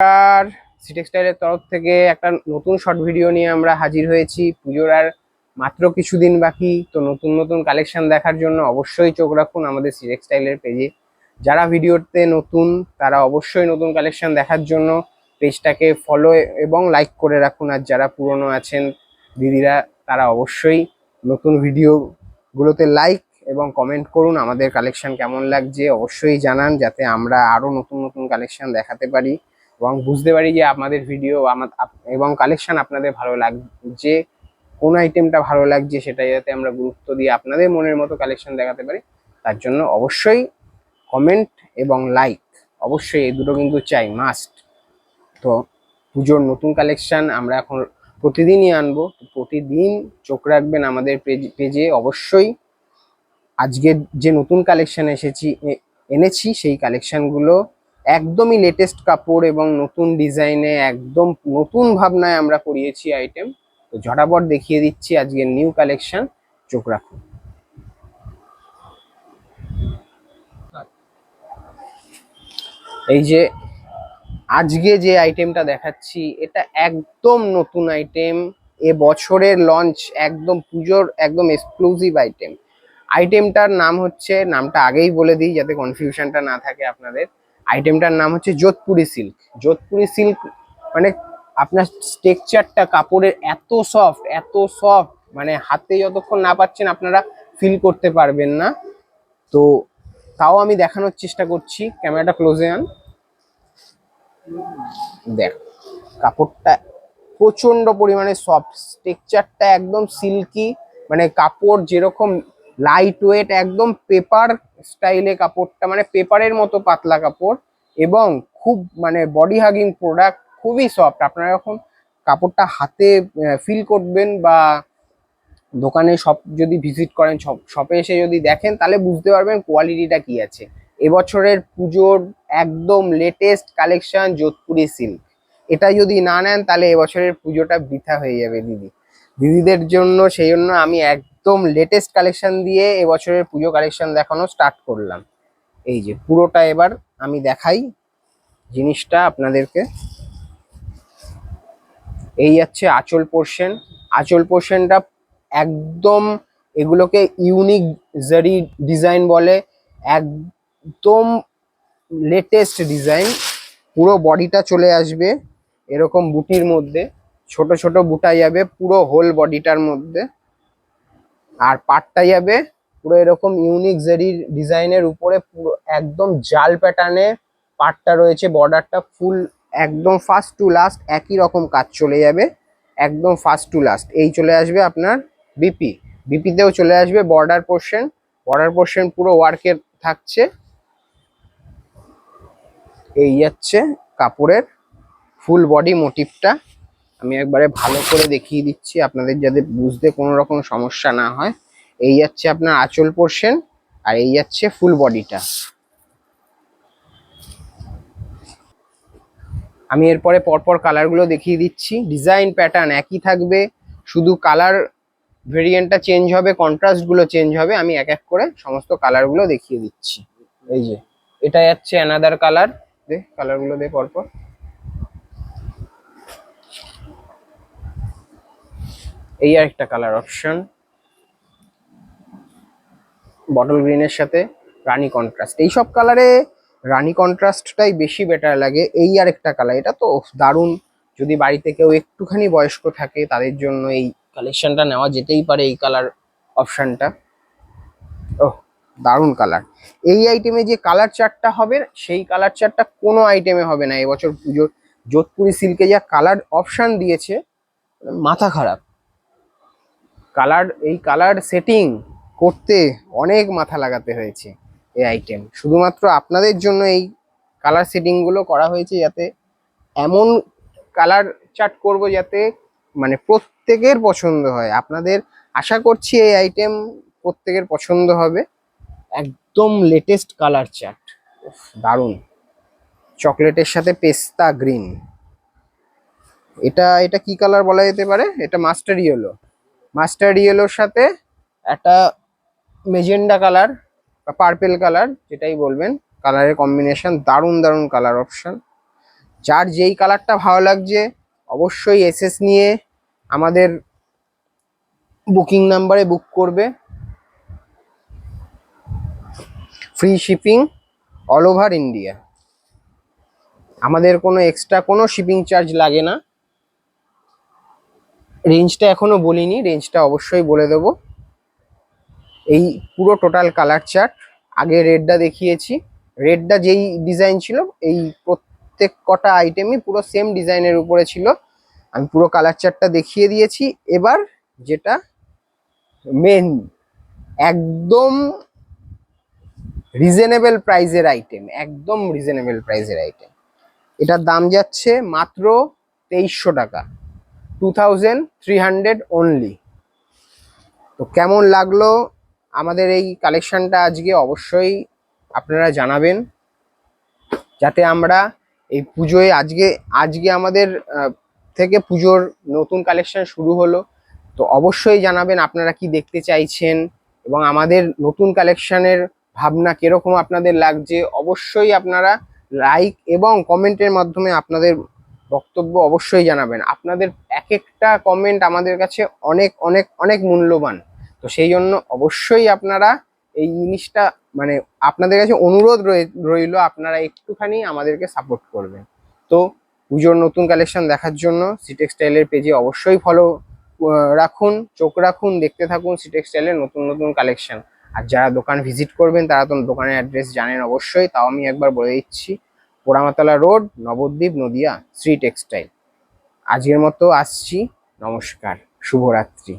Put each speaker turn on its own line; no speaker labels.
আর C টেক্সটাইলের তরফ থেকে একটা নতুন শর্ট ভিডিও নিয়ে আমরা হাজির হয়েছি। পুজোর আর মাত্র কিছুদিন বাকি, তো নতুন নতুন কালেকশন দেখার জন্য অবশ্যই চোখ রাখুন আমাদের সি টেক্সটাইলের পেজে। যারা ভিডিওতে নতুন তারা অবশ্যই নতুন কালেকশন দেখার জন্য পেজটাকে ফলো এবং লাইক করে রাখুন। আর যারা পুরনো আছেন দিদিরা, তারা অবশ্যই নতুন ভিডিওগুলোতে লাইক এবং কমেন্ট করুন। আমাদের কালেকশন কেমন লাগছে অবশ্যই জানান, যাতে আমরা আরো নতুন নতুন কালেকশন দেখাতে পারি এবং বুঝতে পারি যে আমাদের ভিডিও এবং কালেকশন আপনাদের ভালো লাগছে, কোন আইটেমটা ভালো লাগছে সেটা যাতে আমরা গুরুত্ব দিয়ে আপনাদের মনের মতো কালেকশন দেখাতে পারি। তার জন্য অবশ্যই কমেন্ট এবং লাইক অবশ্যই এই দুটো কিন্তু চাই, মাস্ট। তো পুজোর নতুন কালেকশন আমরা এখন প্রতিদিনই আনবো, প্রতিদিন চোখ রাখবেন আমাদের পেজে অবশ্যই। আজকে যে নতুন কালেকশন এনেছি সেই কালেকশনগুলো একদমই লেটেস্ট কাপড় এবং নতুন ডিজাইনে, একদম নতুন ভাবনায় আমরা করিয়েছি আইটেম। তো ঝটাপট দেখিয়ে দিচ্ছি আজকের নিউ কালেকশন, চোখ রাখুন। এই যে আজকে যে আইটেমটা দেখাচ্ছি এটা একদম নতুন আইটেম, এ বছরের লঞ্চ, একদম পুজোর একদম এক্সক্লুসিভ আইটেম। আইটেমটার নাম হচ্ছে, নামটা আগেই বলে দিই যাতে কনফিউশনটা না থাকে আপনাদের। আইটেমটার নাম হচ্ছে যোধপুরি সিল্ক। যোধপুরি সিল্ক মানে আপনার টেক্সচারটা কাপড়ের এত সফট, মানে হাতে যতক্ষণ না পাচ্ছেন আপনারা ফিল করতে পারবেন না। তো তাও আমি দেখানোর চেষ্টা করছি, ক্যামেরাটা ক্লোজে আন। দেখ, কাপড়টা প্রচন্ড পরিমাণে সফট, টেক্সচারটা একদম সিল্কি, মানে কাপড় যেরকম লাইট ওয়েট, একদম পেপার স্টাইলে কাপড়টা, মানে পেপারের মতো পাতলা কাপড় এবং খুব মানে বডি হাগিং প্রোডাক্ট, খুবই সফট। আপনারা যখন কাপড়টা হাতে ফিল করবেন বা দোকানে শপ যদি ভিজিট করেন, শপে এসে যদি দেখেন, তাহলে বুঝতে পারবেন কোয়ালিটিটা কি আছে। এবছরের পুজোর একদম লেটেস্ট কালেকশন যোধপুরি সিল্ক। এটা যদি না নেন তাহলে এবছরের পুজোটা বৃথা হয়ে যাবে দিদিদের জন্য। সেই জন্য আমি একদম লেটেস্ট কালেকশন দিয়ে এবছরের পুজো কালেকশন দেখানো স্টার্ট করলাম। এই যে পুরোটা এবার আমি দেখাই জিনিসটা আপনাদেরকে। এই যাচ্ছে আঁচল পোর্শন। আঁচল পোর্শনটা একদম, এগুলোকে ইউনিক জারি ডিজাইন বলে, একদম লেটেস্ট ডিজাইন। পুরো বডিটা চলে আসবে এরকম বুটির মধ্যে, ছোট ছোট বুটা যাবে পুরো হোল বডিটার মধ্যে। আর পাটটা যাবে পুরো এরকম ইউনিক জারি ডিজাইনের উপরে, পুরো একদম জাল প্যাটার্নে পাটটা রয়েছে। বর্ডারটা ফুল একদম ফার্স্ট টু লাস্ট একই রকম কাজ চলে যাবে, একদম ফার্স্ট টু লাস্ট। এই চলে আসবে আপনার বিপিতেও চলে আসবে বর্ডার পোর্শন। বর্ডার পোর্শন পুরো ওয়ার্কের থাকছে। এই যাচ্ছে কাপড়ের ফুল বডি মোটিভটা। আমি একবারে ভালো করে দেখিয়ে দিচ্ছি আপনাদের, যাতে বুঝতে কোনো রকম সমস্যা না হয়। এই যাচ্ছে আপনার আঁচল পোর্শন, আর এই যাচ্ছে ফুল বডিটা। আমি এরপরে পরপর কালারগুলো দেখিয়ে দিচ্ছি। ডিজাইন প্যাটার্ন একই থাকবে, শুধু কালার ভেরিয়েন্টটা চেঞ্জ হবে, কন্ট্রাস্টগুলো চেঞ্জ হবে। আমি এক এক করে সমস্ত কালারগুলো দেখিয়ে দিচ্ছি। এই যে এটা যাচ্ছে অ্যানাদার কালার, দে কালারগুলো দে পরপর। এই আর একটা কালার অপশন, বটল গ্রিনের সাথে রানি কন্ট্রাস্ট। এইসব কালারে রানি কন্ট্রাস্টটাই বেশি বেটার লাগে। এই আর একটা কালার, এটা তো দারুণ। যদি বাড়িতে কেউ একটুখানি বয়স্ক থাকে তাদের জন্য এই কালেকশনটা নেওয়া যেতেই পারে, এই কালার অপশনটা। ওহ, দারুণ কালার। এই আইটেমে যে কালার চার্টটা হবে সেই কালার চার্টটা কোনো আইটেমে হবে না এবছর পুজোর। যোধপুরি সিল্কে যা কালার অপশন দিয়েছে, মাথা খারাপ। এই কালার সেটিং করতে অনেক মাথা লাগাতে হয়েছে। এই আইটেম শুধুমাত্র আপনাদের জন্য এই কালার সেটিং গুলো করা হয়েছে, যাতে এমন কালার চার্ট করব যাতে মানে প্রত্যেকের পছন্দ হয়। আপনাদের আশা করছি এই আইটেম প্রত্যেকের পছন্দ হবে। একদম লেটেস্ট কালার চার্ট, দারুণ। চকলেটের সাথে পেস্তা গ্রিন, এটা এটা কি কালার বলা যেতে পারে? এটা মাস্টার্ড ইয়েলো। মাস্টার্ড ইয়েলোর সাথে একটা মেজেন্ডা কালার বা পার্পেল কালার, যেটাই বলবেন, কালারের কম্বিনেশন দারুণ দারুণ কালার অপশন। যার যেই কালারটা ভালো লাগছে অবশ্যই এসএস নিয়ে আমাদের বুকিং নাম্বারে বুক করবে। Free shipping all over India, আমাদের কোনো এক্সট্রা কোনো শিপিং চার্জ লাগে না। রেঞ্জটা এখনো বলিনি, রেঞ্জটা অবশ্যই বলে দেবো। এই পুরো টোটাল কালার চার্ট, আগে রেডটা দেখিয়েছি, রেডটা যেই ডিজাইন ছিল এই প্রত্যেক কটা আইটেমই পুরো সেম ডিজাইনের উপরে ছিল। আমি পুরো কালার চার্টটা দেখিয়ে দিয়েছি। এবার যেটা মেন, একদম রিজনেবল প্রাইজের আইটেম, একদম রিজনেবল প্রাইজের আইটেম। এটার দাম যাচ্ছে মাত্র 2300 টাকা, 2300 অনলি। তো কেমন লাগলো আমাদের এই কালেকশনটা আজকে অবশ্যই আপনারা জানাবেন, যাতে আমরা এই পুজোয় আজকে আজকে আমাদের থেকে পুজোর নতুন কালেকশন শুরু হলো। তো অবশ্যই জানাবেন আপনারা কি দেখতে চাইছেন এবং আমাদের নতুন কালেকশনের ভাবনা কিরকম আপনাদের লাগছে। অবশ্যই আপনারা লাইক এবং কমেন্টের মাধ্যমে আপনাদের বক্তব্য অবশ্যই জানাবেন। আপনাদের এক একটা কমেন্ট আমাদের কাছে অনেক অনেক অনেক মূল্যবান। তো সেই জন্য অবশ্যই আপনারা এই জিনিসটা মানে আপনাদের কাছে অনুরোধ রইল আপনারা একটুখানি আমাদেরকে সাপোর্ট করবেন। তো পুজোর নতুন কালেকশন দেখার জন্য সি টেক্সটাইলের পেজে অবশ্যই ফলো রাখুন, চোখ রাখুন, দেখতে থাকুন সি টেক্সটাইলের নতুন নতুন কালেকশন। আর যারা দোকান ভিজিট করবেন তারা তো দোকানের অ্যাড্রেস জানেন অবশ্যই, তাও আমি একবার বলে দিচ্ছি, পোড়ামাতলা রোড, নবদ্বীপ, নদিয়া, শ্রী টেক্সটাইল। আজকের মতো আসছি, নমস্কার, শুভরাত্রি।